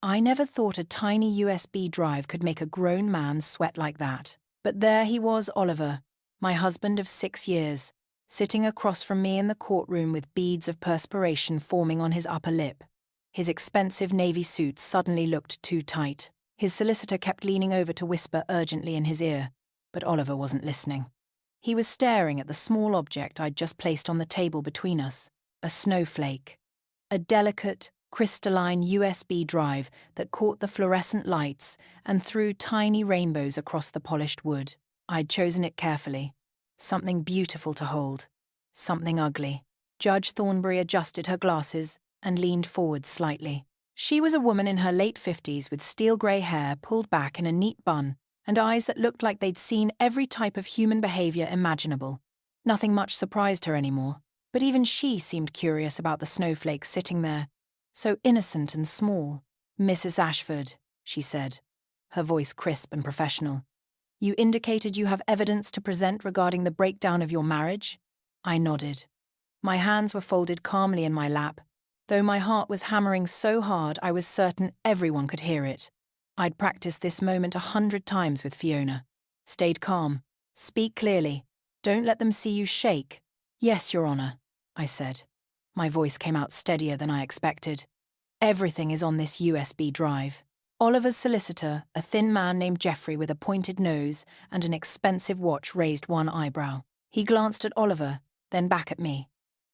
I never thought a tiny USB drive could make a grown man sweat like that. But there he was, Oliver, my husband of 6 years, sitting across from me in the courtroom with beads of perspiration forming on his upper lip. His expensive navy suit suddenly looked too tight. His solicitor kept leaning over to whisper urgently in his ear, but Oliver wasn't listening. He was staring at the small object I'd just placed on the table between us, a snowflake. A delicate, crystalline USB drive that caught the fluorescent lights and threw tiny rainbows across the polished wood. I'd chosen it carefully. Something beautiful to hold. Something ugly. Judge Thornbury adjusted her glasses and leaned forward slightly. She was a woman in her late 50s with steel-grey hair pulled back in a neat bun and eyes that looked like they'd seen every type of human behavior imaginable. Nothing much surprised her anymore, but even she seemed curious about the snowflake sitting there, so innocent and small. "Mrs. Ashford," she said, her voice crisp and professional. "You indicated you have evidence to present regarding the breakdown of your marriage?" I nodded. My hands were folded calmly in my lap, though my heart was hammering so hard I was certain everyone could hear it. I'd practiced this moment 100 times with Fiona. Stayed calm. Speak clearly. Don't let them see you shake. "Yes, Your Honour," I said. My voice came out steadier than I expected. "Everything is on this USB drive." Oliver's solicitor, a thin man named Geoffrey with a pointed nose and an expensive watch, raised one eyebrow. He glanced at Oliver, then back at me.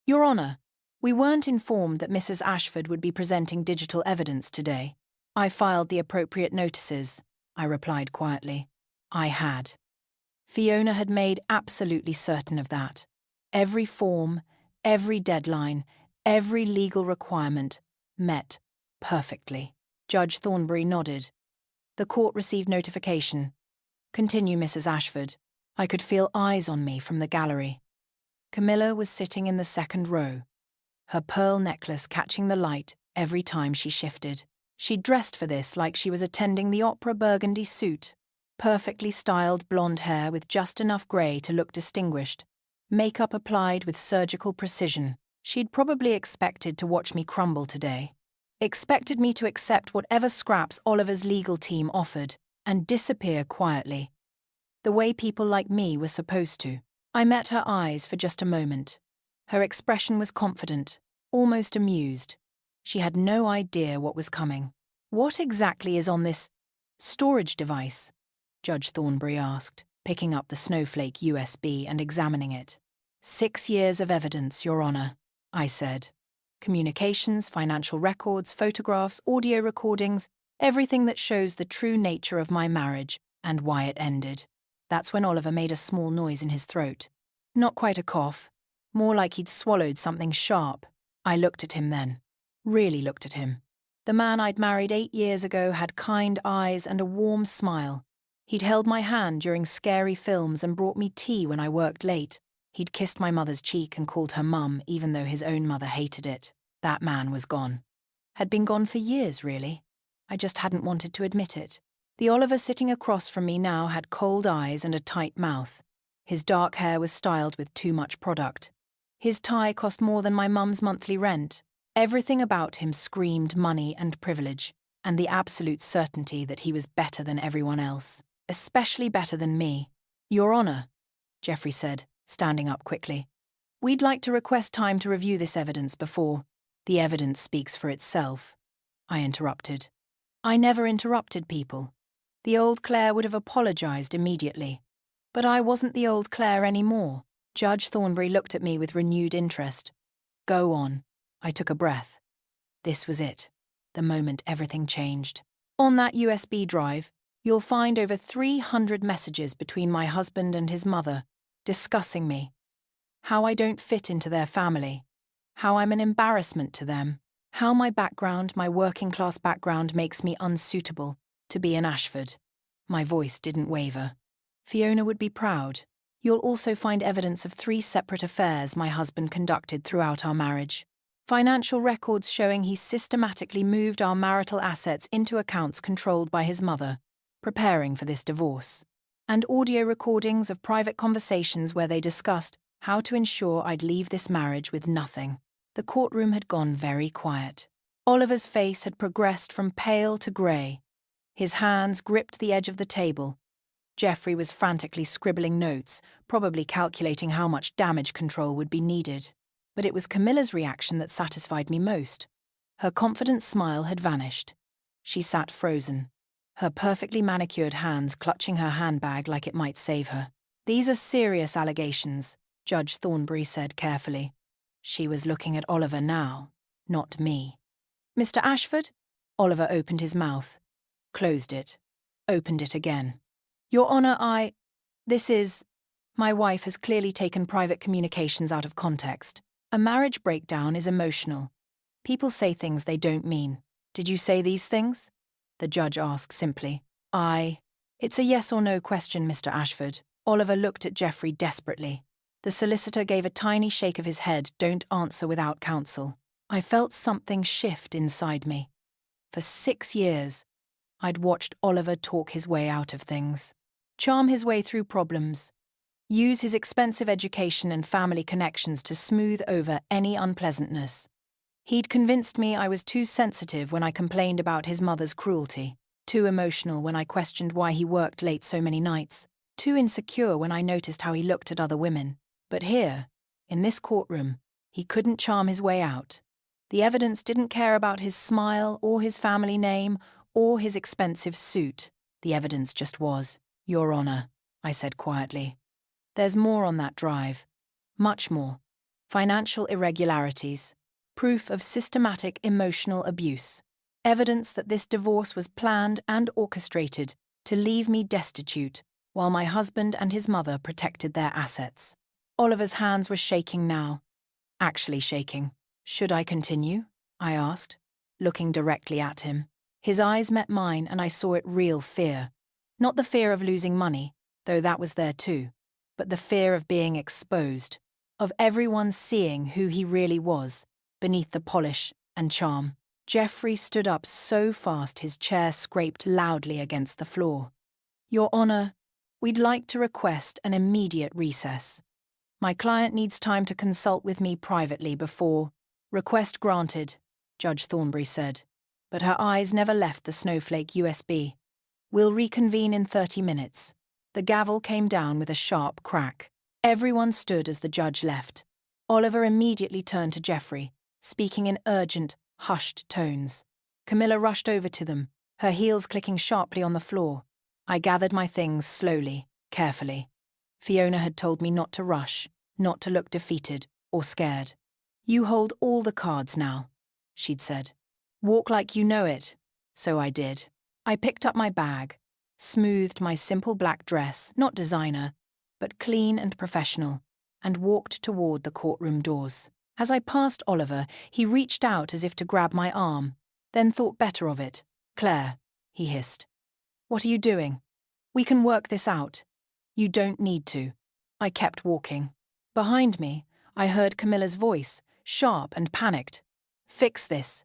"Your Honour, we weren't informed that Mrs. Ashford would be presenting digital evidence today." "I filed the appropriate notices," I replied quietly. I had. Fiona had made absolutely certain of that. Every form, every deadline, every legal requirement met perfectly. Judge Thornbury nodded. "The court received notification. Continue, Mrs. Ashford." I could feel eyes on me from the gallery. Camilla was sitting in the second row, her pearl necklace catching the light every time she shifted. She'd dressed for this like she was attending the opera burgundy suit. Perfectly styled blonde hair with just enough grey to look distinguished. Makeup applied with surgical precision. She'd probably expected to watch me crumble today. Expected me to accept whatever scraps Oliver's legal team offered and disappear quietly, the way people like me were supposed to. I met her eyes for just a moment. Her expression was confident, almost amused. She had no idea what was coming. "What exactly is on this storage device?" Judge Thornbury asked, picking up the snowflake USB and examining it. 6 years of evidence, Your Honour," I said. "Communications, financial records, photographs, audio recordings, everything that shows the true nature of my marriage and why it ended." That's when Oliver made a small noise in his throat. Not quite a cough, more like he'd swallowed something sharp. I looked at him then. Really looked at him. The man I'd married 8 years ago had kind eyes and a warm smile. He'd held my hand during scary films and brought me tea when I worked late. He'd kissed my mother's cheek and called her mum, even though his own mother hated it. That man was gone. Had been gone for years, really. I just hadn't wanted to admit it. The Oliver sitting across from me now had cold eyes and a tight mouth. His dark hair was styled with too much product. His tie cost more than my mum's monthly rent. Everything about him screamed money and privilege, and the absolute certainty that he was better than everyone else, especially better than me. "Your Honour," Geoffrey said, standing up quickly. "We'd like to request time to review this evidence before—" "The evidence speaks for itself," I interrupted. I never interrupted people. The old Claire would have apologised immediately. But I wasn't the old Claire anymore. Judge Thornbury looked at me with renewed interest. "Go on." I took a breath. This was it, the moment everything changed. "On that USB drive, you'll find over 300 messages between my husband and his mother, discussing me. How I don't fit into their family. How I'm an embarrassment to them. How my background, my working-class background, makes me unsuitable to be an Ashford." My voice didn't waver. "Fiona would be proud. You'll also find evidence of 3 separate affairs my husband conducted throughout our marriage. Financial records showing he systematically moved our marital assets into accounts controlled by his mother, preparing for this divorce. And audio recordings of private conversations where they discussed how to ensure I'd leave this marriage with nothing." The courtroom had gone very quiet. Oliver's face had progressed from pale to grey. His hands gripped the edge of the table. Jeffrey was frantically scribbling notes, probably calculating how much damage control would be needed. But it was Camilla's reaction that satisfied me most. Her confident smile had vanished. She sat frozen, her perfectly manicured hands clutching her handbag like it might save her. "These are serious allegations," Judge Thornbury said carefully. She was looking at Oliver now, not me. "Mr. Ashford?" Oliver opened his mouth, closed it, opened it again. "Your Honor, This is... My wife has clearly taken private communications out of context. A marriage breakdown is emotional. People say things they don't mean. Did you say these things?" The judge asked simply. It's a yes or no question, Mr. Ashford." Oliver looked at Jeffrey desperately. The solicitor gave a tiny shake of his head. "Don't answer without counsel." I felt something shift inside me. For 6 years, I'd watched Oliver talk his way out of things, charm his way through problems, use his expensive education and family connections to smooth over any unpleasantness. He'd convinced me I was too sensitive when I complained about his mother's cruelty, too emotional when I questioned why he worked late so many nights, too insecure when I noticed how he looked at other women. But here, in this courtroom, he couldn't charm his way out. The evidence didn't care about his smile or his family name or his expensive suit. The evidence just was. "Your Honor," I said quietly. "There's more on that drive. Much more. Financial irregularities. Proof of systematic emotional abuse. Evidence that this divorce was planned and orchestrated to leave me destitute while my husband and his mother protected their assets." Oliver's hands were shaking now. Actually shaking. "Should I continue?" I asked, looking directly at him. His eyes met mine and I saw it real fear. Not the fear of losing money, though that was there too, but the fear of being exposed, of everyone seeing who he really was, beneath the polish and charm. Jeffrey stood up so fast his chair scraped loudly against the floor. "Your Honor, we'd like to request an immediate recess. My client needs time to consult with me privately before..." "Request granted," Judge Thornbury said, but her eyes never left the Snowflake USB. "We'll reconvene in 30 minutes. The gavel came down with a sharp crack. Everyone stood as the judge left. Oliver immediately turned to Jeffrey, speaking in urgent, hushed tones. Camilla rushed over to them, her heels clicking sharply on the floor. I gathered my things slowly, carefully. Fiona had told me not to rush, not to look defeated or scared. "You hold all the cards now," she'd said. "Walk like you know it." So I did. I picked up my bag, smoothed my simple black dress, not designer, but clean and professional, and walked toward the courtroom doors. As I passed Oliver, he reached out as if to grab my arm, then thought better of it. "Claire," he hissed. "What are you doing? We can work this out." "You don't need to." I kept walking. Behind me, I heard Camilla's voice, sharp and panicked. Fix this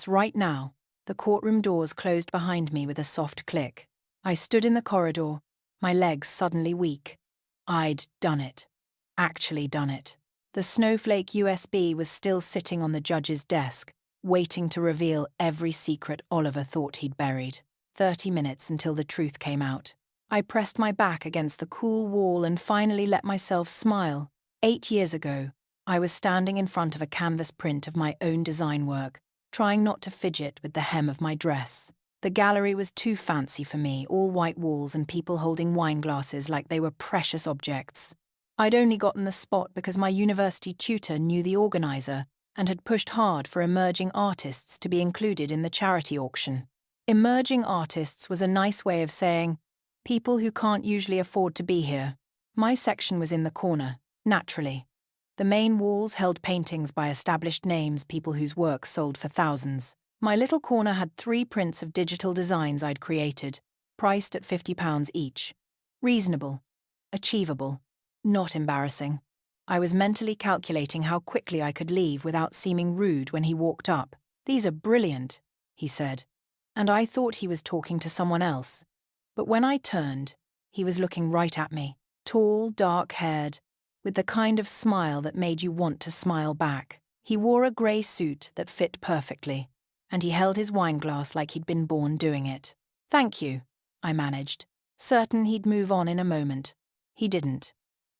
right now." The courtroom doors closed behind me with a soft click. I stood in the corridor, my legs suddenly weak. I'd done it. Actually done it. The Snowflake USB was still sitting on the judge's desk, waiting to reveal every secret Oliver thought he'd buried. 30 minutes until the truth came out. I pressed my back against the cool wall and finally let myself smile. 8 years ago, I was standing in front of a canvas print of my own design work, trying not to fidget with the hem of my dress. The gallery was too fancy for me, all white walls and people holding wine glasses like they were precious objects. I'd only gotten the spot because my university tutor knew the organizer and had pushed hard for emerging artists to be included in the charity auction. Emerging artists was a nice way of saying, people who can't usually afford to be here. My section was in the corner, naturally. The main walls held paintings by established names, people whose work sold for thousands. My little corner had 3 prints of digital designs I'd created, priced at £50 each. Reasonable. Achievable. Not embarrassing. I was mentally calculating how quickly I could leave without seeming rude when he walked up. "These are brilliant," he said, and I thought he was talking to someone else. But when I turned, he was looking right at me, tall, dark-haired, with the kind of smile that made you want to smile back. He wore a grey suit that fit perfectly, and he held his wineglass like he'd been born doing it. "Thank you," I managed, certain he'd move on in a moment. He didn't.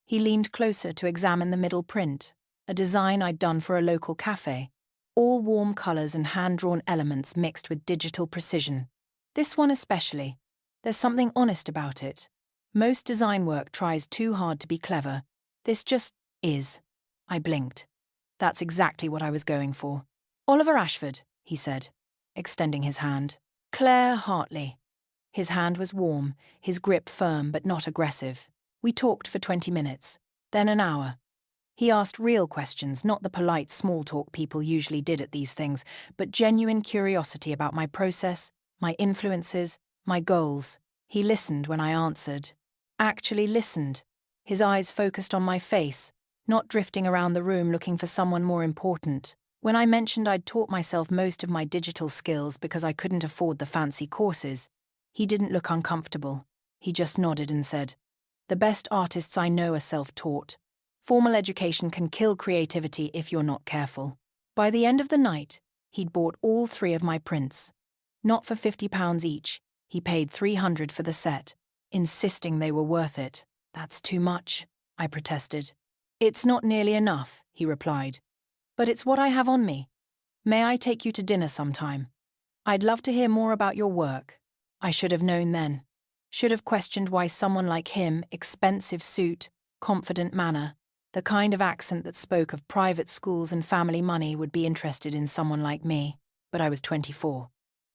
He leaned closer to examine the middle print, a design I'd done for a local cafe. All warm colours and hand-drawn elements mixed with digital precision. This one especially. There's something honest about it. Most design work tries too hard to be clever. This just is. I blinked. That's exactly what I was going for. "Oliver Ashford," he said, extending his hand. "Claire Hartley." His hand was warm, his grip firm but not aggressive. We talked for 20 minutes, then an hour. He asked real questions, not the polite small talk people usually did at these things, but genuine curiosity about my process, my influences, my goals. He listened when I answered. Actually listened. His eyes focused on my face, not drifting around the room looking for someone more important. When I mentioned I'd taught myself most of my digital skills because I couldn't afford the fancy courses, he didn't look uncomfortable. He just nodded and said, "The best artists I know are self-taught. Formal education can kill creativity if you're not careful." By the end of the night, he'd bought all 3 of my prints. Not for £50 each, he paid $300 for the set, insisting they were worth it. "That's too much," I protested. "It's not nearly enough," he replied. "But it's what I have on me. May I take you to dinner sometime? I'd love to hear more about your work." I should have known then. Should have questioned why someone like him, expensive suit, confident manner, the kind of accent that spoke of private schools and family money would be interested in someone like me. But I was 24.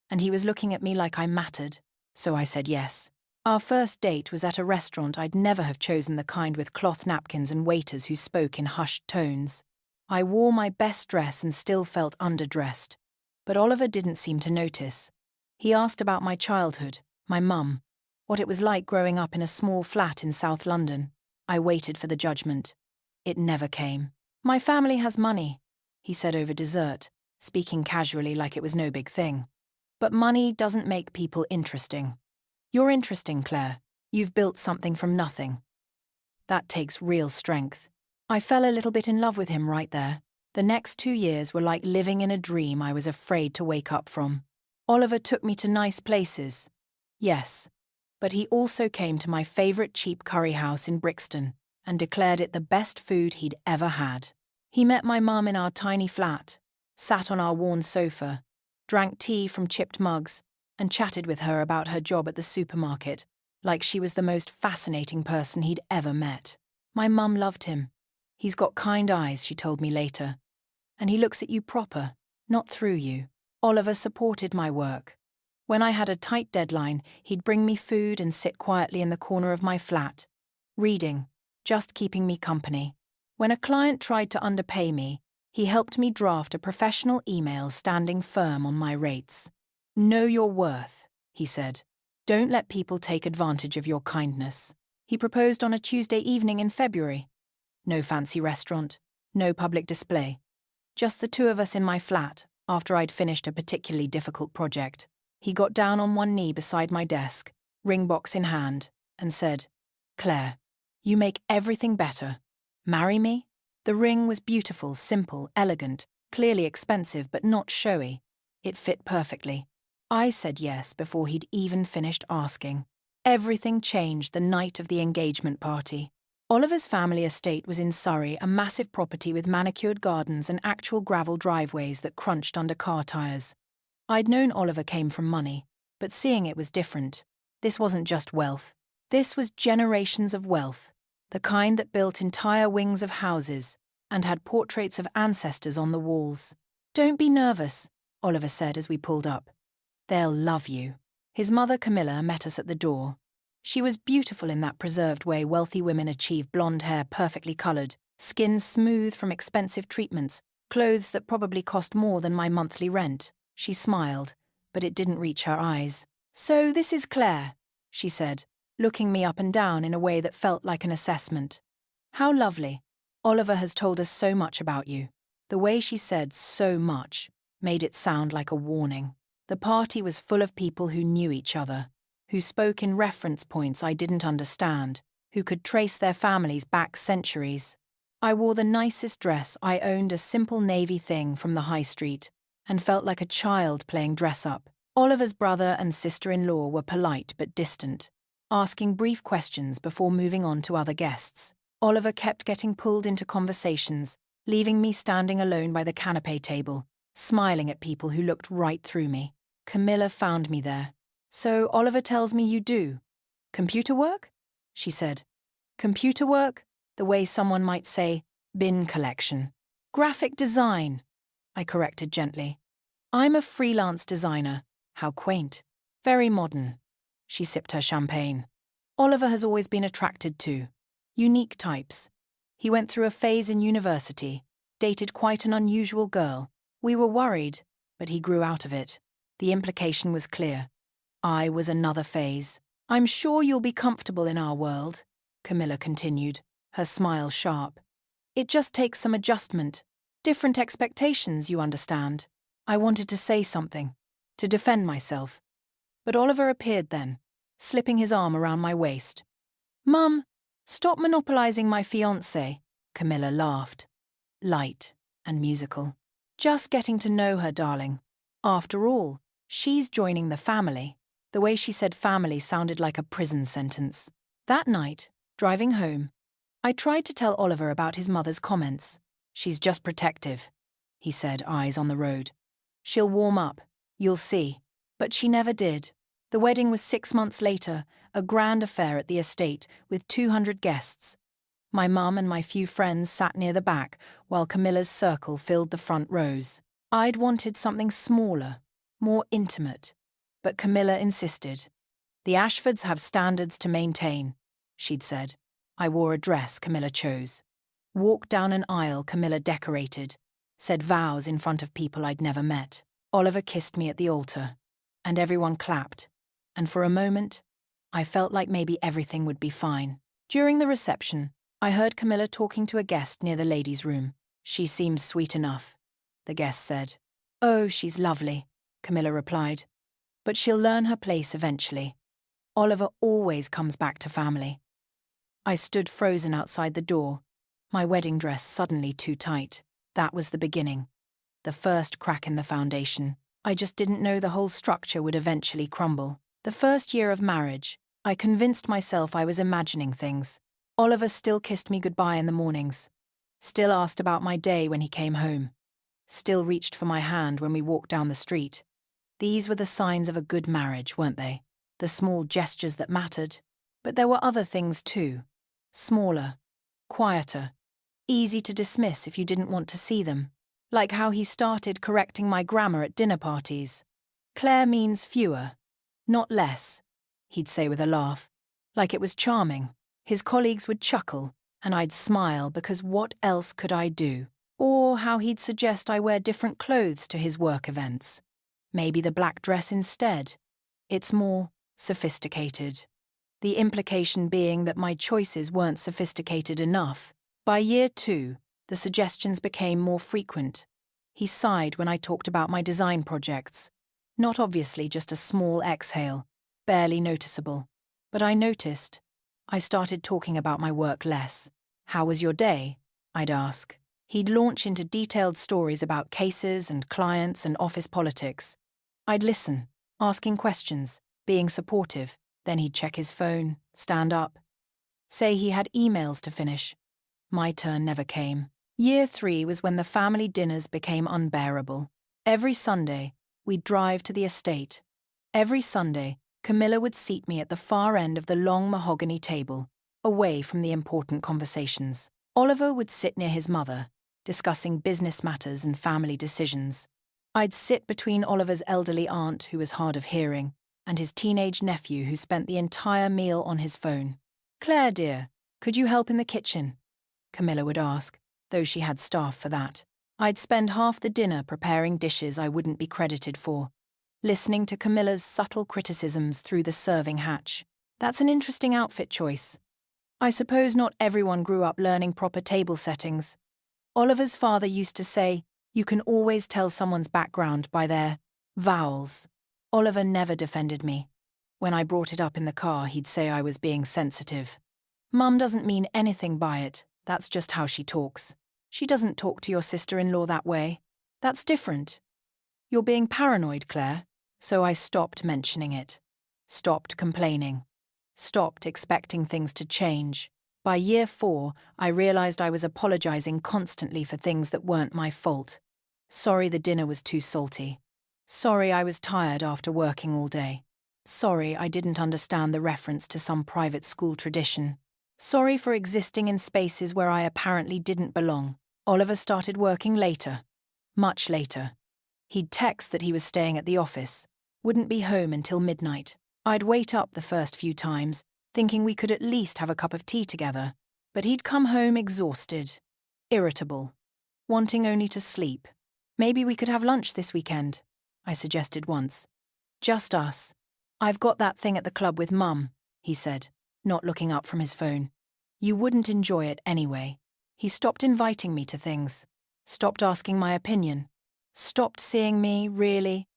And he was looking at me like I mattered, so I said yes. Our first date was at a restaurant I'd never have chosen, the kind with cloth napkins and waiters who spoke in hushed tones. I wore my best dress and still felt underdressed. But Oliver didn't seem to notice. He asked about my childhood, my mum, what it was like growing up in a small flat in South London. I waited for the judgment. It never came. "My family has money," he said over dessert, speaking casually like it was no big thing. "But money doesn't make people interesting. You're interesting, Claire. You've built something from nothing. That takes real strength." I fell a little bit in love with him right there. The next 2 years were like living in a dream I was afraid to wake up from. Oliver took me to nice places. Yes. But he also came to my favourite cheap curry house in Brixton and declared it the best food he'd ever had. He met my mum in our tiny flat, sat on our worn sofa, drank tea from chipped mugs, and chatted with her about her job at the supermarket, like she was the most fascinating person he'd ever met. My mum loved him. "He's got kind eyes," she told me later. "And he looks at you proper, not through you." Oliver supported my work. When I had a tight deadline, he'd bring me food and sit quietly in the corner of my flat, reading, just keeping me company. When a client tried to underpay me, he helped me draft a professional email standing firm on my rates. "Know your worth," he said. "Don't let people take advantage of your kindness." He proposed on a Tuesday evening in February. No fancy restaurant, no public display. Just the 2 of us in my flat, after I'd finished a particularly difficult project. He got down on one knee beside my desk, ring box in hand, and said, "Claire, you make everything better. Marry me?" The ring was beautiful, simple, elegant, clearly expensive but not showy. It fit perfectly. I said yes before he'd even finished asking. Everything changed the night of the engagement party. Oliver's family estate was in Surrey, a massive property with manicured gardens and actual gravel driveways that crunched under car tyres. I'd known Oliver came from money, but seeing it was different. This wasn't just wealth. This was generations of wealth, the kind that built entire wings of houses and had portraits of ancestors on the walls. "Don't be nervous," Oliver said as we pulled up. "They'll love you." His mother Camilla met us at the door. She was beautiful in that preserved way wealthy women achieve, blonde hair perfectly coloured, skin smooth from expensive treatments, clothes that probably cost more than my monthly rent. She smiled, but it didn't reach her eyes. "So this is Claire," she said, looking me up and down in a way that felt like an assessment. "How lovely. Oliver has told us so much about you." The way she said "so much" made it sound like a warning. The party was full of people who knew each other, who spoke in reference points I didn't understand, who could trace their families back centuries. I wore the nicest dress. I owned a simple navy thing from the high street and felt like a child playing dress-up. Oliver's brother and sister-in-law were polite but distant, asking brief questions before moving on to other guests. Oliver kept getting pulled into conversations, leaving me standing alone by the canapé table, smiling at people who looked right through me. Camilla found me there. "So Oliver tells me you do computer work?" she said. "Computer work? The way someone might say, bin collection." "Graphic design," I corrected gently. "I'm a freelance designer." "How quaint. Very modern." She sipped her champagne. "Oliver has always been attracted to unique types. He went through a phase in university, dated quite an unusual girl. We were worried, but he grew out of it." The implication was clear. I was another phase. "I'm sure you'll be comfortable in our world," Camilla continued, her smile sharp. "It just takes some adjustment. Different expectations, you understand." I wanted to say something, to defend myself. But Oliver appeared then, slipping his arm around my waist. "Mum, stop monopolizing my fiancé," Camilla laughed. Light and musical. "Just getting to know her, darling. After all, she's joining the family." The way she said family sounded like a prison sentence. That night, driving home, I tried to tell Oliver about his mother's comments. "She's just protective," he said, eyes on the road. "She'll warm up, you'll see." But she never did. The wedding was 6 months later, a grand affair at the estate with 200 guests. My mum and my few friends sat near the back, while Camilla's circle filled the front rows. I'd wanted something smaller, more intimate, but Camilla insisted. "The Ashfords have standards to maintain," she'd said. I wore a dress Camilla chose. Walked down an aisle Camilla decorated, said vows in front of people I'd never met. Oliver kissed me at the altar, and everyone clapped, and for a moment, I felt like maybe everything would be fine. During the reception, I heard Camilla talking to a guest near the ladies' room. "She seems sweet enough," the guest said. "Oh, she's lovely," Camilla replied. "But she'll learn her place eventually. Oliver always comes back to family." I stood frozen outside the door, my wedding dress suddenly too tight. That was the beginning. The first crack in the foundation. I just didn't know the whole structure would eventually crumble. The first year of marriage, I convinced myself I was imagining things. Oliver still kissed me goodbye in the mornings. Still asked about my day when he came home. Still reached for my hand when we walked down the street. These were the signs of a good marriage, weren't they? The small gestures that mattered. But there were other things too. Smaller, quieter, easy to dismiss if you didn't want to see them. Like how he started correcting my grammar at dinner parties. "Claire means fewer, not less," he'd say with a laugh. Like it was charming. His colleagues would chuckle, and I'd smile because what else could I do? Or how he'd suggest I wear different clothes to his work events. Maybe the black dress instead. It's more sophisticated. The implication being that my choices weren't sophisticated enough. By year 2, the suggestions became more frequent. He sighed when I talked about my design projects. Not obviously just a small exhale, barely noticeable. But I noticed. I started talking about my work less. "How was your day?" I'd ask. He'd launch into detailed stories about cases and clients and office politics. I'd listen, asking questions, being supportive. Then he'd check his phone, stand up. Say he had emails to finish. My turn never came. Year 3 was when the family dinners became unbearable. Every Sunday, we'd drive to the estate. Every Sunday, Camilla would seat me at the far end of the long mahogany table, away from the important conversations. Oliver would sit near his mother, discussing business matters and family decisions. I'd sit between Oliver's elderly aunt, who was hard of hearing, and his teenage nephew, who spent the entire meal on his phone. "Claire, dear, could you help in the kitchen?" Camilla would ask, though she had staff for that. I'd spend half the dinner preparing dishes I wouldn't be credited for, listening to Camilla's subtle criticisms through the serving hatch. "That's an interesting outfit choice. I suppose not everyone grew up learning proper table settings." Oliver's father used to say, "You can always tell someone's background by their vowels." Oliver never defended me. When I brought it up in the car, he'd say I was being sensitive. "Mum doesn't mean anything by it," That's just how she talks. She doesn't talk to your sister-in-law that way. That's different. You're being paranoid, Claire. So I stopped mentioning it. Stopped complaining. Stopped expecting things to change. By year 4, I realized I was apologizing constantly for things that weren't my fault. Sorry the dinner was too salty. Sorry I was tired after working all day. Sorry I didn't understand the reference to some private school tradition. Sorry for existing in spaces where I apparently didn't belong. Oliver started working later. Much later. He'd text that he was staying at the office. Wouldn't be home until midnight. I'd wait up the first few times, thinking we could at least have a cup of tea together. But he'd come home exhausted. Irritable. Wanting only to sleep. Maybe we could have lunch this weekend, I suggested once. Just us. I've got that thing at the club with Mum, he said, not looking up from his phone. You wouldn't enjoy it anyway. He stopped inviting me to things. Stopped asking my opinion. Stopped seeing me, really.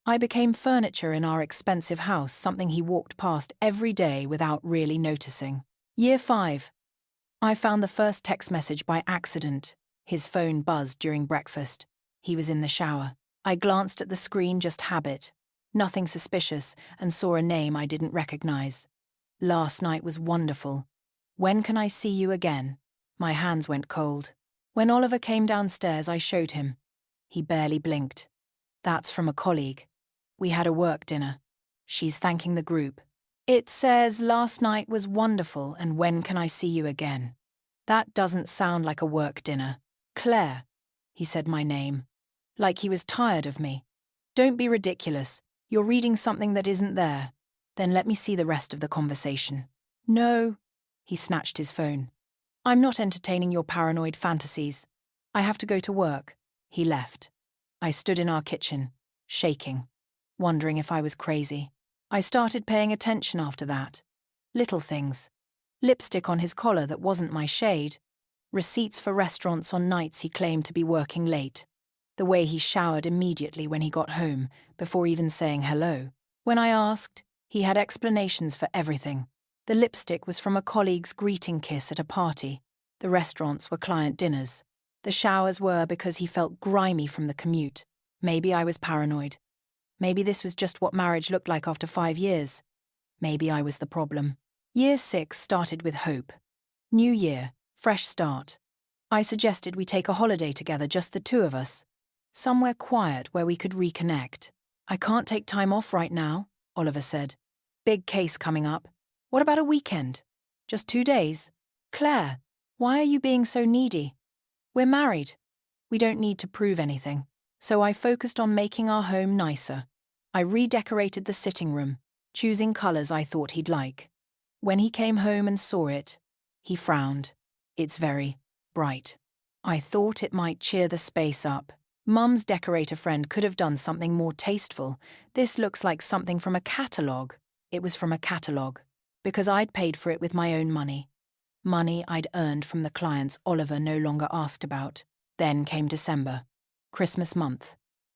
I became furniture in our expensive house, something he walked past every day without really noticing. Year 5. I found the first text message by accident. His phone buzzed during breakfast. He was in the shower. I glanced at the screen, just habit. Nothing suspicious, and saw a name I didn't recognize. Last night was wonderful. When can I see you again? My hands went cold. When Oliver came downstairs, I showed him. He barely blinked. That's from a colleague. We had a work dinner. She's thanking the group. It says, last night was wonderful and when can I see you again? That doesn't sound like a work dinner. Claire. He said my name. Like he was tired of me. Don't be ridiculous. You're reading something that isn't there. Then let me see the rest of the conversation. No. He snatched his phone. I'm not entertaining your paranoid fantasies. I have to go to work. He left. I stood in our kitchen, shaking, wondering if I was crazy. I started paying attention after that. Little things. Lipstick on his collar that wasn't my shade. Receipts for restaurants on nights he claimed to be working late. The way he showered immediately when he got home, before even saying hello. When I asked, he had explanations for everything. The lipstick was from a colleague's greeting kiss at a party. The restaurants were client dinners. The showers were because he felt grimy from the commute. Maybe I was paranoid. Maybe this was just what marriage looked like after 5 years. Maybe I was the problem. Year 6 started with hope. New year, fresh start. I suggested we take a holiday together, just the two of us. Somewhere quiet where we could reconnect. I can't take time off right now, Oliver said. Big case coming up. What about a weekend? Just 2 days? Claire, why are you being so needy? We're married. We don't need to prove anything. So I focused on making our home nicer. I redecorated the sitting room, choosing colours I thought he'd like. When he came home and saw it, he frowned. It's very bright. I thought it might cheer the space up. Mum's decorator friend could have done something more tasteful. This looks like something from a catalogue. It was from a catalogue. Because I'd paid for it with my own money. Money I'd earned from the clients Oliver no longer asked about. Then came December. Christmas month.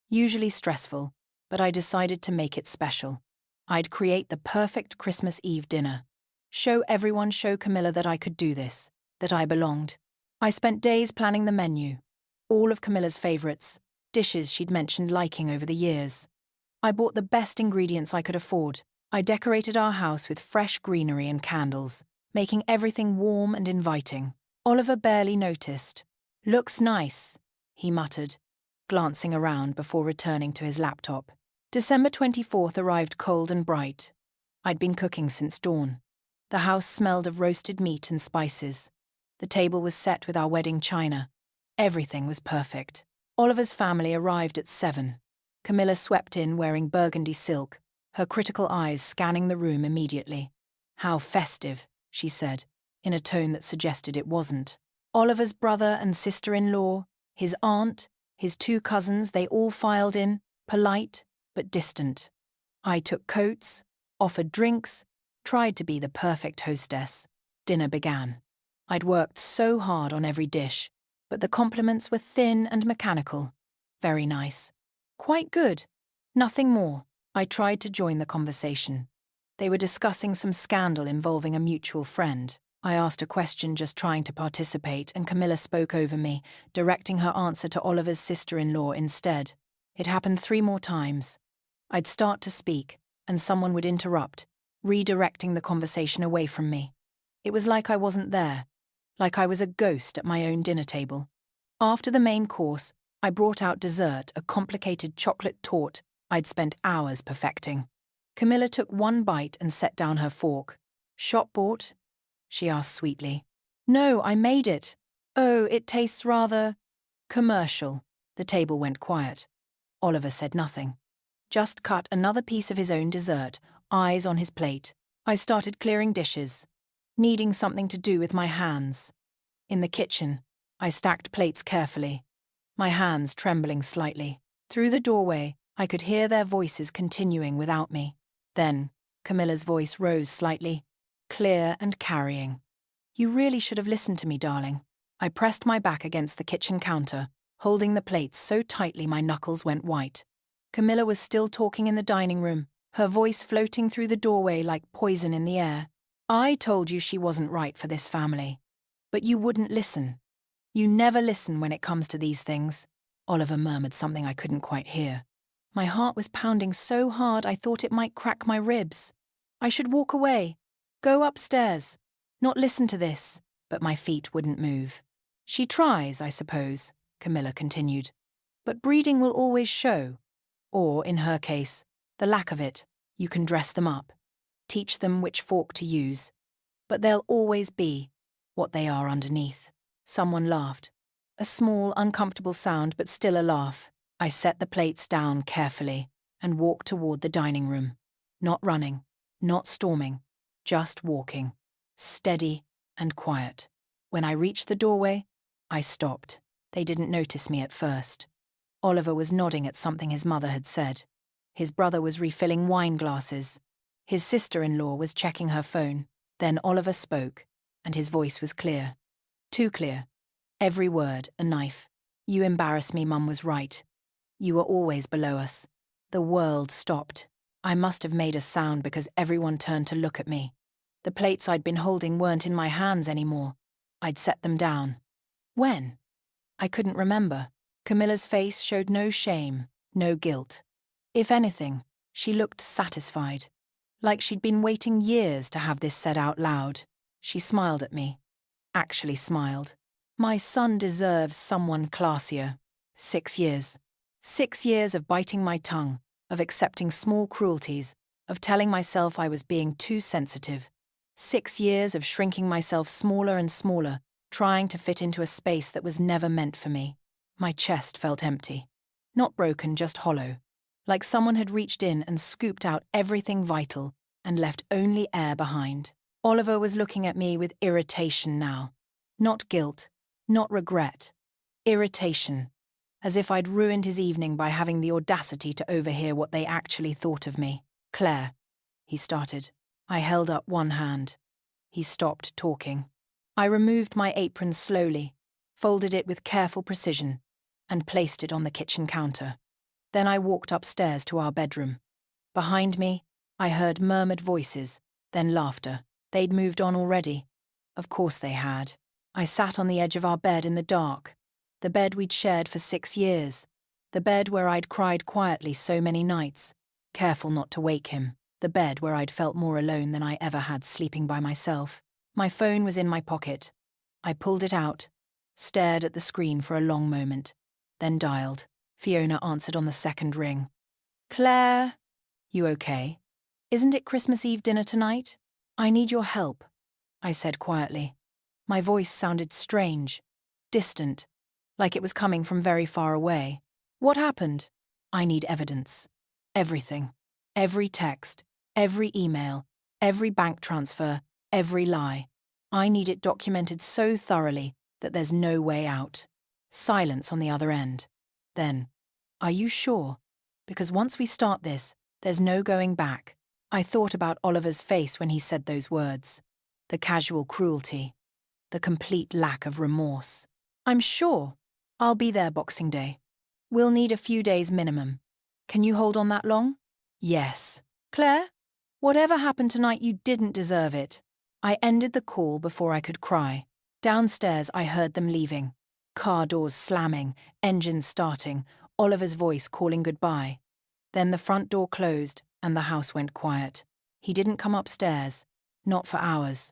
Usually stressful, but I decided to make it special. I'd create the perfect Christmas Eve dinner. Show Camilla that I could do this, that I belonged. I spent days planning the menu. All of Camilla's favourites, dishes she'd mentioned liking over the years. I bought the best ingredients I could afford. I decorated our house with fresh greenery and candles, making everything warm and inviting. Oliver barely noticed. Looks nice, he muttered, glancing around before returning to his laptop. December 24th arrived cold and bright. I'd been cooking since dawn. The house smelled of roasted meat and spices. The table was set with our wedding china. Everything was perfect. Oliver's family arrived at 7. Camilla swept in wearing burgundy silk, her critical eyes scanning the room immediately. How festive, she said, in a tone that suggested it wasn't. Oliver's brother and sister-in-law, his aunt, his 2 cousins, they all filed in, polite but distant. I took coats, offered drinks, tried to be the perfect hostess. Dinner began. I'd worked so hard on every dish, but the compliments were thin and mechanical. Very nice. Quite good. Nothing more. I tried to join the conversation. They were discussing some scandal involving a mutual friend. I asked a question just trying to participate, and Camilla spoke over me, directing her answer to Oliver's sister-in-law instead. It happened 3 more times. I'd start to speak, and someone would interrupt, redirecting the conversation away from me. It was like I wasn't there, like I was a ghost at my own dinner table. After the main course, I brought out dessert, a complicated chocolate torte I'd spent hours perfecting. Camilla took 1 bite and set down her fork. "Shop bought?" she asked sweetly. "No, I made it." "Oh, it tastes rather commercial." The table went quiet. Oliver said nothing. Just cut another piece of his own dessert, eyes on his plate. I started clearing dishes, needing something to do with my hands. In the kitchen, I stacked plates carefully, my hands trembling slightly. Through the doorway, I could hear their voices continuing without me. Then, Camilla's voice rose slightly, clear and carrying. "You really should have listened to me, darling." I pressed my back against the kitchen counter, holding the plates so tightly my knuckles went white. Camilla was still talking in the dining room, her voice floating through the doorway like poison in the air. "I told you she wasn't right for this family. But you wouldn't listen. You never listen when it comes to these things." Oliver murmured something I couldn't quite hear. My heart was pounding so hard I thought it might crack my ribs. I should walk away, go upstairs, not listen to this, but my feet wouldn't move. "She tries, I suppose," Camilla continued. "But breeding will always show. Or, in her case, the lack of it. You can dress them up, teach them which fork to use, but they'll always be what they are underneath." Someone laughed. A small, uncomfortable sound, but still a laugh. I set the plates down carefully and walked toward the dining room. Not running, not storming, just walking. Steady and quiet. When I reached the doorway, I stopped. They didn't notice me at first. Oliver was nodding at something his mother had said. His brother was refilling wine glasses. His sister-in-law was checking her phone. Then Oliver spoke, and his voice was clear. Too clear. Every word a knife. "You embarrass me, Mum was right. You were always below us." The world stopped. I must have made a sound because everyone turned to look at me. The plates I'd been holding weren't in my hands anymore. I'd set them down. When? I couldn't remember. Camilla's face showed no shame, no guilt. If anything, she looked satisfied, like she'd been waiting years to have this said out loud. She smiled at me. Actually smiled. "My son deserves someone classier." 6 years. 6 years of biting my tongue, of accepting small cruelties, of telling myself I was being too sensitive. 6 years of shrinking myself smaller and smaller, trying to fit into a space that was never meant for me. My chest felt empty. Not broken, just hollow. Like someone had reached in and scooped out everything vital and left only air behind. Oliver was looking at me with irritation now. Not guilt, not regret. Irritation. As if I'd ruined his evening by having the audacity to overhear what they actually thought of me. "Claire," he started. I held up one hand. He stopped talking. I removed my apron slowly, folded it with careful precision, and placed it on the kitchen counter. Then I walked upstairs to our bedroom. Behind me, I heard murmured voices, then laughter. They'd moved on already. Of course they had. I sat on the edge of our bed in the dark. The bed we'd shared for 6 years. The bed where I'd cried quietly so many nights, careful not to wake him. The bed where I'd felt more alone than I ever had sleeping by myself. My phone was in my pocket. I pulled it out, stared at the screen for a long moment, then dialed. Fiona answered on the second ring. "Claire, you okay? Isn't it Christmas Eve dinner tonight? I need your help," I said quietly. My voice sounded strange, distant, like it was coming from very far away. "What happened?" "I need evidence. Everything. Every text, every email, every bank transfer, every lie. I need it documented so thoroughly that there's no way out." Silence on the other end. Then, "Are you sure? Because once we start this, there's no going back." I thought about Oliver's face when he said those words. The casual cruelty. The complete lack of remorse. "I'm sure. I'll be there Boxing Day. We'll need a few days minimum. Can you hold on that long?" "Yes." "Claire, whatever happened tonight, you didn't deserve it." I ended the call before I could cry. Downstairs, I heard them leaving. Car doors slamming, engines starting, Oliver's voice calling goodbye. Then the front door closed and the house went quiet. He didn't come upstairs, not for hours.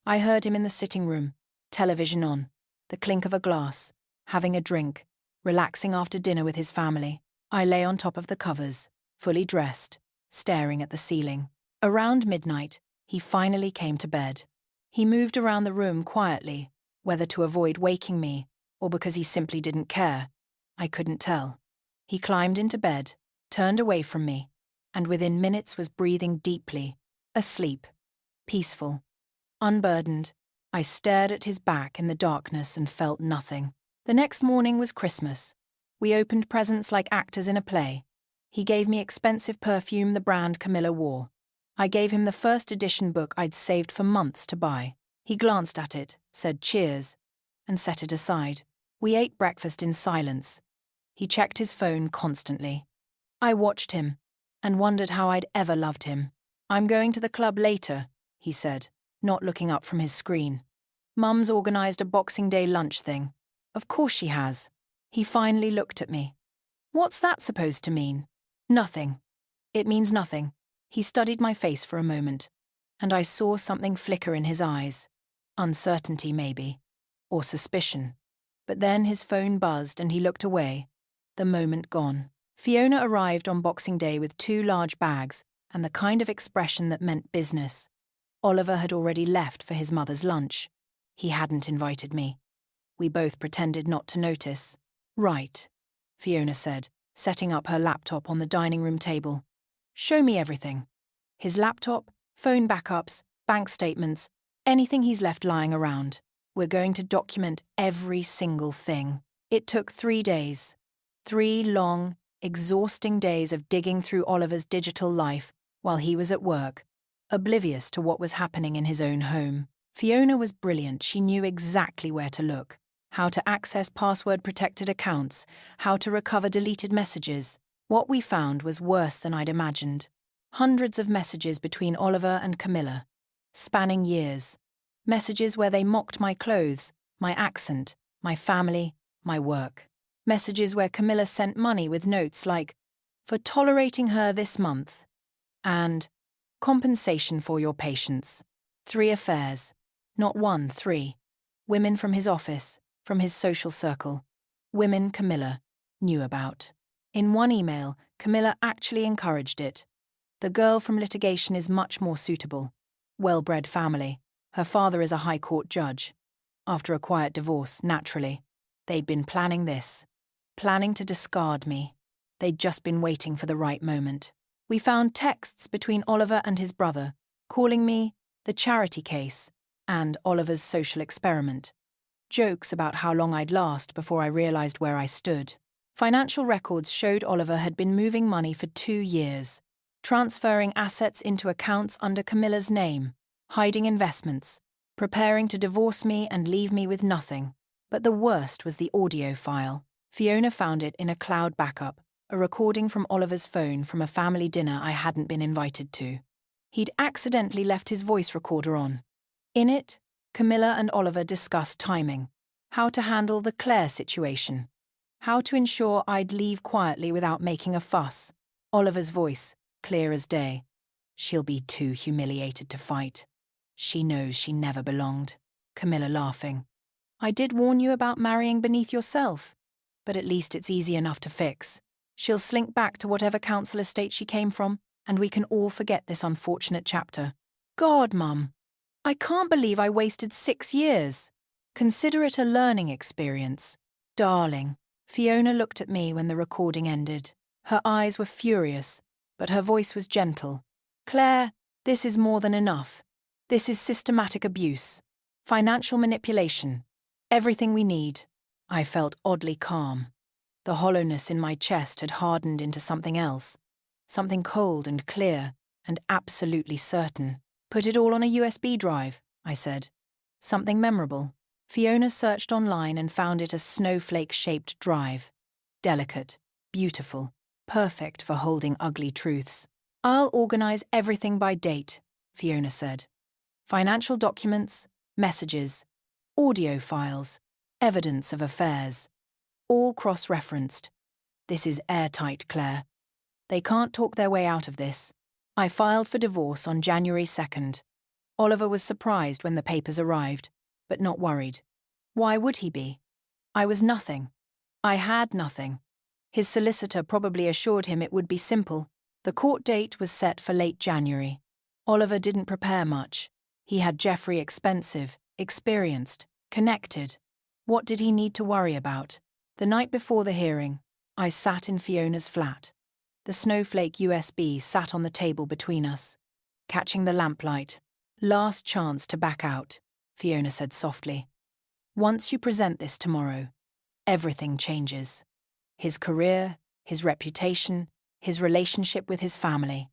I heard him in the sitting room, television on, the clink of a glass, having a drink, relaxing after dinner with his family. I lay on top of the covers, fully dressed, staring at the ceiling. Around midnight, he finally came to bed. He moved around the room quietly, whether to avoid waking me or because he simply didn't care. I couldn't tell. He climbed into bed, turned away from me, and within minutes was breathing deeply, asleep, peaceful, unburdened. I stared at his back in the darkness and felt nothing. The next morning was Christmas. We opened presents like actors in a play. He gave me expensive perfume the brand Camilla wore. I gave him the first edition book I'd saved for months to buy. He glanced at it, said cheers, and set it aside. We ate breakfast in silence. He checked his phone constantly. I watched him and wondered how I'd ever loved him. "I'm going to the club later," he said, not looking up from his screen. "Mum's organised a Boxing Day lunch thing." "Of course she has." He finally looked at me. "What's that supposed to mean?" "Nothing. It means nothing." He studied my face for a moment, and I saw something flicker in his eyes. Uncertainty, maybe, or suspicion. But then his phone buzzed and he looked away. The moment gone. Fiona arrived on Boxing Day with 2 large bags and the kind of expression that meant business. Oliver had already left for his mother's lunch. He hadn't invited me. We both pretended not to notice. "Right," Fiona said, setting up her laptop on the dining room table. "Show me everything." His laptop, phone backups, bank statements, anything he's left lying around. We're going to document every single thing. It took 3 days. 3 long, exhausting days of digging through Oliver's digital life while he was at work, oblivious to what was happening in his own home. Fiona was brilliant. She knew exactly where to look, how to access password-protected accounts, how to recover deleted messages. What we found was worse than I'd imagined. Hundreds of messages between Oliver and Camilla, spanning years. Messages where they mocked my clothes, my accent, my family, my work. Messages where Camilla sent money with notes like, "For tolerating her this month," and "Compensation for your patience." 3 affairs. Not 1, 3. Women from his office, from his social circle. Women Camilla knew about. In one email, Camilla actually encouraged it. "The girl from litigation is much more suitable. Well-bred family. Her father is a high court judge." After a quiet divorce, naturally. They'd been planning this. Planning to discard me. They'd just been waiting for the right moment. We found texts between Oliver and his brother, calling me the charity case and Oliver's social experiment. Jokes about how long I'd last before I realized where I stood. Financial records showed Oliver had been moving money for 2 years, transferring assets into accounts under Camilla's name, hiding investments, preparing to divorce me and leave me with nothing. But the worst was the audio file. Fiona found it in a cloud backup, a recording from Oliver's phone from a family dinner I hadn't been invited to. He'd accidentally left his voice recorder on. In it, Camilla and Oliver discussed timing, how to handle the Claire situation, how to ensure I'd leave quietly without making a fuss. Oliver's voice, clear as day. "She'll be too humiliated to fight. She knows she never belonged." Camilla laughing. "I did warn you about marrying beneath yourself, but at least it's easy enough to fix. She'll slink back to whatever council estate she came from, and we can all forget this unfortunate chapter." "God, Mum, I can't believe I wasted 6 years. Consider it a learning experience." "Darling." Fiona looked at me when the recording ended. Her eyes were furious, but her voice was gentle. "Claire, this is more than enough. This is systematic abuse, financial manipulation, everything we need." I felt oddly calm. The hollowness in my chest had hardened into something else, something cold and clear and absolutely certain. "Put it all on a USB drive," I said. "Something memorable." Fiona searched online and found it a snowflake-shaped drive. Delicate, beautiful, perfect for holding ugly truths. "I'll organise everything by date," Fiona said. Financial documents, messages, audio files, evidence of affairs. All cross-referenced. This is airtight, Claire. They can't talk their way out of this. I filed for divorce on January 2nd. Oliver was surprised when the papers arrived, but not worried. Why would he be? I was nothing. I had nothing. His solicitor probably assured him it would be simple. The court date was set for late January. Oliver didn't prepare much. He had Jeffrey expensive, experienced, connected. What did he need to worry about? The night before the hearing, I sat in Fiona's flat. The Snowflake USB sat on the table between us. Catching the lamplight. Last chance to back out, Fiona said softly. Once you present this tomorrow, everything changes. His career, his reputation, his relationship with his family.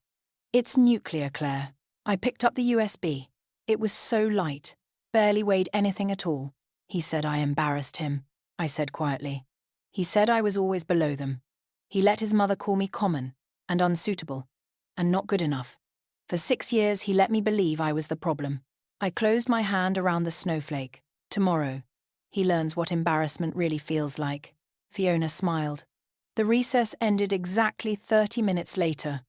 It's nuclear, Claire. I picked up the USB. It was so light, barely weighed anything at all. He said I embarrassed him, I said quietly. He said I was always below them. He let his mother call me common and unsuitable and not good enough. For 6 years he let me believe I was the problem. I closed my hand around the snowflake. Tomorrow, he learns what embarrassment really feels like. Fiona smiled. The recess ended exactly 30 minutes later.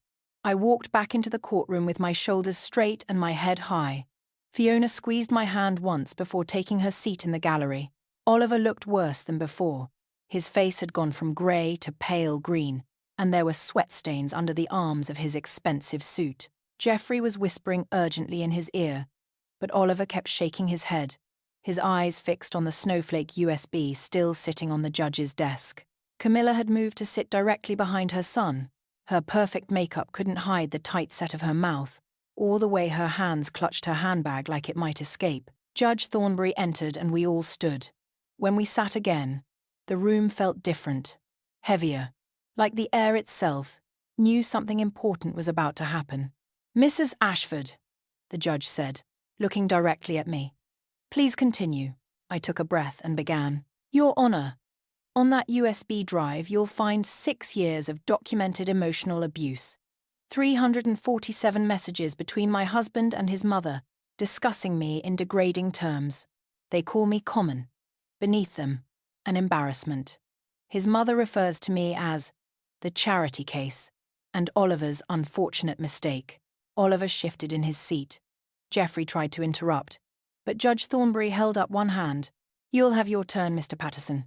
I walked back into the courtroom with my shoulders straight and my head high. Fiona squeezed my hand once before taking her seat in the gallery. Oliver looked worse than before. His face had gone from grey to pale green, and there were sweat stains under the arms of his expensive suit. Jeffrey was whispering urgently in his ear, but Oliver kept shaking his head, his eyes fixed on the snowflake USB still sitting on the judge's desk. Camilla had moved to sit directly behind her son. Her perfect makeup couldn't hide the tight set of her mouth, or the way her hands clutched her handbag like it might escape. Judge Thornbury entered and we all stood. When we sat again, the room felt different, heavier, like the air itself knew something important was about to happen. Mrs. Ashford, the judge said, looking directly at me. Please continue. I took a breath and began. Your Honor, on that USB drive you'll find 6 years of documented emotional abuse, 347 messages between my husband and his mother, discussing me in degrading terms. They call me common. Beneath them, an embarrassment. His mother refers to me as the charity case and Oliver's unfortunate mistake. Oliver shifted in his seat. Jeffrey tried to interrupt, but Judge Thornbury held up one hand. You'll have your turn, Mr. Patterson.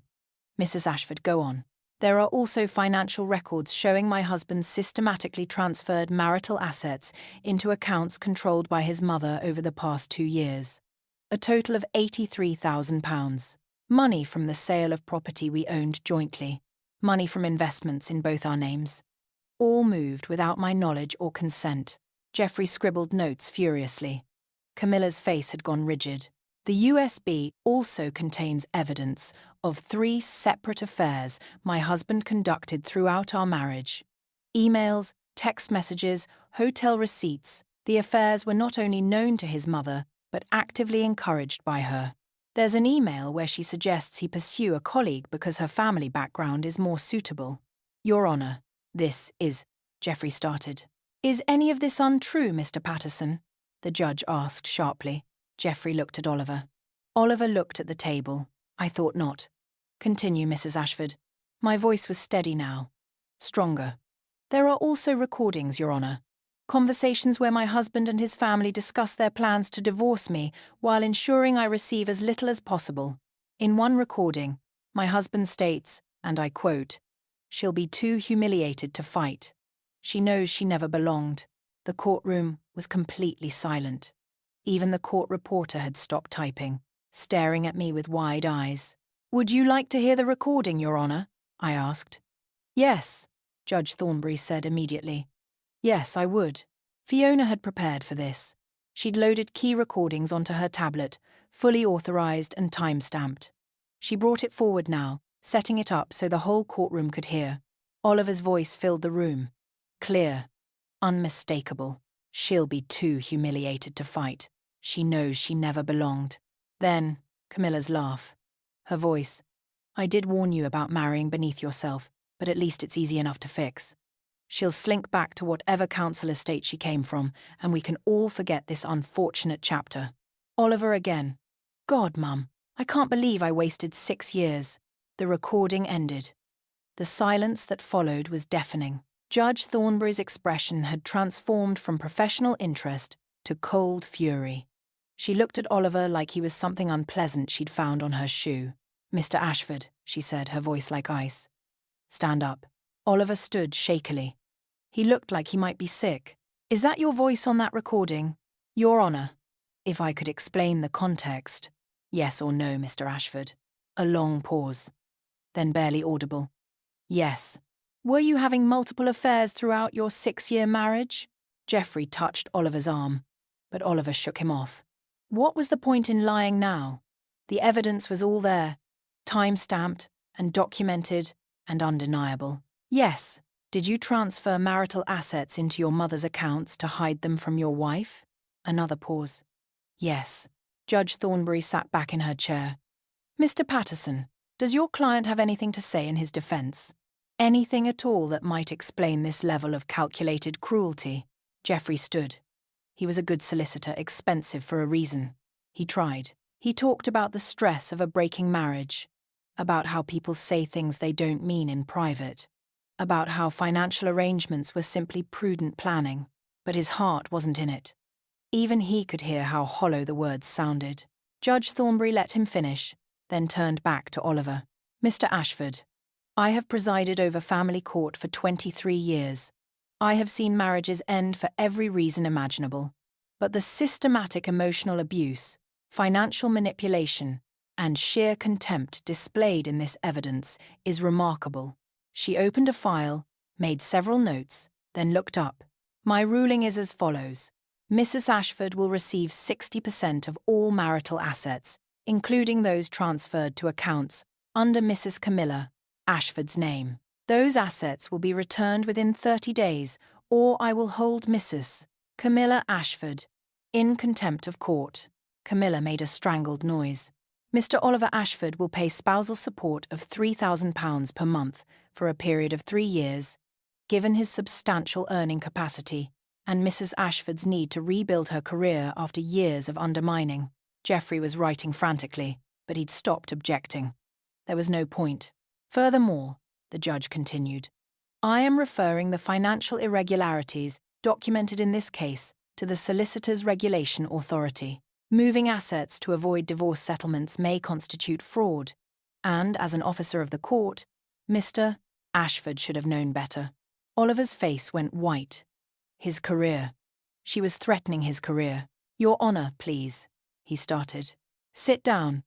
Mrs. Ashford, go on. There are also financial records showing my husband systematically transferred marital assets into accounts controlled by his mother over the past 2 years. A total of £83,000. Money from the sale of property we owned jointly. Money from investments in both our names. All moved without my knowledge or consent. Jeffrey scribbled notes furiously. Camilla's face had gone rigid. The USB also contains evidence of 3 separate affairs my husband conducted throughout our marriage. Emails, text messages, hotel receipts. The affairs were not only known to his mother, but actively encouraged by her. There's an email where she suggests he pursue a colleague because her family background is more suitable. Your Honor, this is... Jeffrey started. Is any of this untrue, Mr. Patterson? The judge asked sharply. Jeffrey looked at Oliver. Oliver looked at the table. I thought not. Continue, Mrs. Ashford. My voice was steady now. Stronger. There are also recordings, Your Honor. Conversations where my husband and his family discuss their plans to divorce me while ensuring I receive as little as possible. In one recording, my husband states, and I quote, "She'll be too humiliated to fight. She knows she never belonged." The courtroom was completely silent. Even the court reporter had stopped typing, staring at me with wide eyes. Would you like to hear the recording, Your Honor? I asked. Yes, Judge Thornbury said immediately. Yes, I would. Fiona had prepared for this. She'd loaded key recordings onto her tablet, fully authorized and time-stamped. She brought it forward now, setting it up so the whole courtroom could hear. Oliver's voice filled the room. Clear. Unmistakable. She'll be too humiliated to fight. She knows she never belonged. Then, Camilla's laugh. Her voice. I did warn you about marrying beneath yourself, but at least it's easy enough to fix. She'll slink back to whatever council estate she came from, and we can all forget this unfortunate chapter. Oliver again. God, Mum, I can't believe I wasted 6 years. The recording ended. The silence that followed was deafening. Judge Thornbury's expression had transformed from professional interest to cold fury. She looked at Oliver like he was something unpleasant she'd found on her shoe. Mr. Ashford, she said, her voice like ice. Stand up. Oliver stood shakily. He looked like he might be sick. Is that your voice on that recording? Your Honour. If I could explain the context. Yes or no, Mr. Ashford. A long pause. Then barely audible. Yes. Were you having multiple affairs throughout your 6-year marriage? Geoffrey touched Oliver's arm, but Oliver shook him off. What was the point in lying now? The evidence was all there, time-stamped and documented and undeniable. Yes. Did you transfer marital assets into your mother's accounts to hide them from your wife? Another pause. Yes. Judge Thornbury sat back in her chair. Mr. Patterson, does your client have anything to say in his defence? Anything at all that might explain this level of calculated cruelty? Geoffrey stood. He was a good solicitor, expensive for a reason. He tried. He talked about the stress of a breaking marriage, about how people say things they don't mean in private, about how financial arrangements were simply prudent planning, but his heart wasn't in it. Even he could hear how hollow the words sounded. Judge Thornbury let him finish, then turned back to Oliver. Mr. Ashford, I have presided over family court for 23 years. I have seen marriages end for every reason imaginable. But the systematic emotional abuse, financial manipulation, and sheer contempt displayed in this evidence is remarkable. She opened a file, made several notes, then looked up. My ruling is as follows. Mrs. Ashford will receive 60% of all marital assets, including those transferred to accounts under Mrs. Camilla Ashford's name. Those assets will be returned within 30 days, or I will hold Mrs. Camilla Ashford in contempt of court. Camilla made a strangled noise. Mr. Oliver Ashford will pay spousal support of £3,000 per month for a period of 3 years, given his substantial earning capacity and Mrs. Ashford's need to rebuild her career after years of undermining. Geoffrey was writing frantically, but he'd stopped objecting. There was no point. Furthermore, the judge continued, I am referring the financial irregularities documented in this case to the Solicitors Regulation Authority. Moving assets to avoid divorce settlements may constitute fraud, and as an officer of the court, Mr. Ashford should have known better. Oliver's face went white. His career. She was threatening his career. Your Honour, please, he started. Sit down,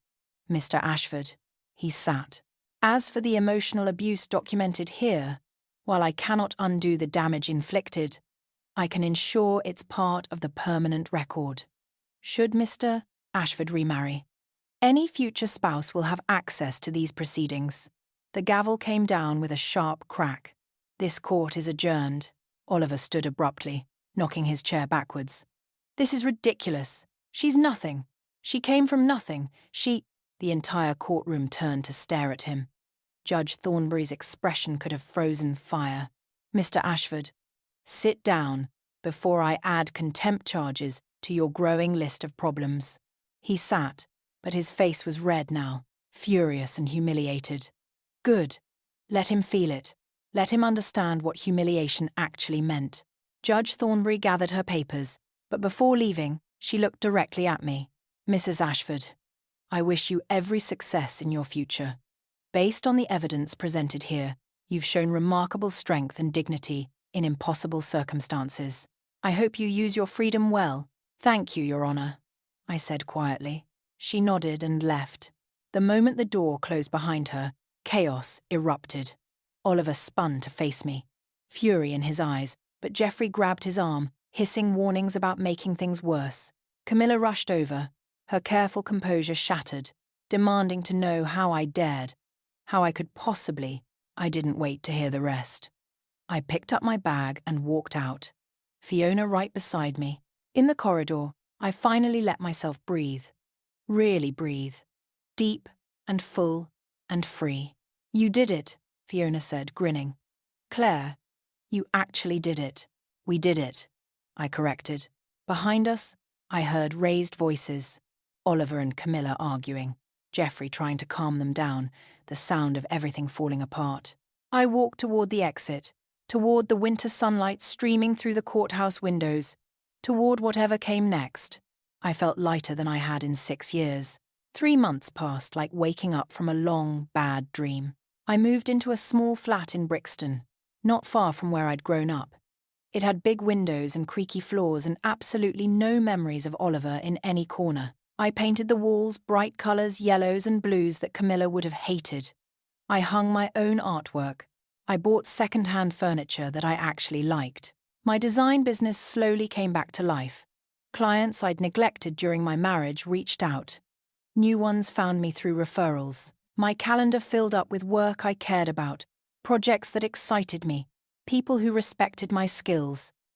Mr. Ashford. He sat. As for the emotional abuse documented here, while I cannot undo the damage inflicted, I can ensure it's part of the permanent record. Should Mr. Ashford remarry, any future spouse will have access to these proceedings. The gavel came down with a sharp crack. This court is adjourned. Oliver stood abruptly, knocking his chair backwards. This is ridiculous. She's nothing. She came from nothing. The entire courtroom turned to stare at him. Judge Thornbury's expression could have frozen fire. Mr. Ashford, sit down before I add contempt charges to your growing list of problems. He sat, but his face was red now, furious and humiliated. Good. Let him feel it. Let him understand what humiliation actually meant. Judge Thornbury gathered her papers, but before leaving, she looked directly at me. Mrs. Ashford, I wish you every success in your future. Based on the evidence presented here, you've shown remarkable strength and dignity in impossible circumstances. I hope you use your freedom well. Thank you, Your Honour, I said quietly. She nodded and left. The moment the door closed behind her, chaos erupted. Oliver spun to face me, fury in his eyes, but Geoffrey grabbed his arm, hissing warnings about making things worse. Camilla rushed over, her careful composure shattered, demanding to know how I dared, how I could possibly. I didn't wait to hear the rest. I picked up my bag and walked out, Fiona right beside me. In the corridor, I finally let myself breathe. Really breathe. Deep and full and free. You did it, Fiona said, grinning. Claire, You actually did it. We did it, I corrected. Behind us, I heard raised voices. Oliver and Camilla arguing, Jeffrey trying to calm them down, the sound of everything falling apart. I walked toward the exit, toward the winter sunlight streaming through the courthouse windows, toward whatever came next. I felt lighter than I had in 6 years. 3 months passed like waking up from a long, bad dream. I moved into a small flat in Brixton, not far from where I'd grown up. It had big windows and creaky floors and absolutely no memories of Oliver in any corner. I painted the walls bright colours, yellows and blues that Camilla would have hated. I hung my own artwork. I bought second-hand furniture that I actually liked. My design business slowly came back to life. Clients I'd neglected during my marriage reached out. New ones found me through referrals. My calendar filled up with work I cared about, projects that excited me, people who respected my skills.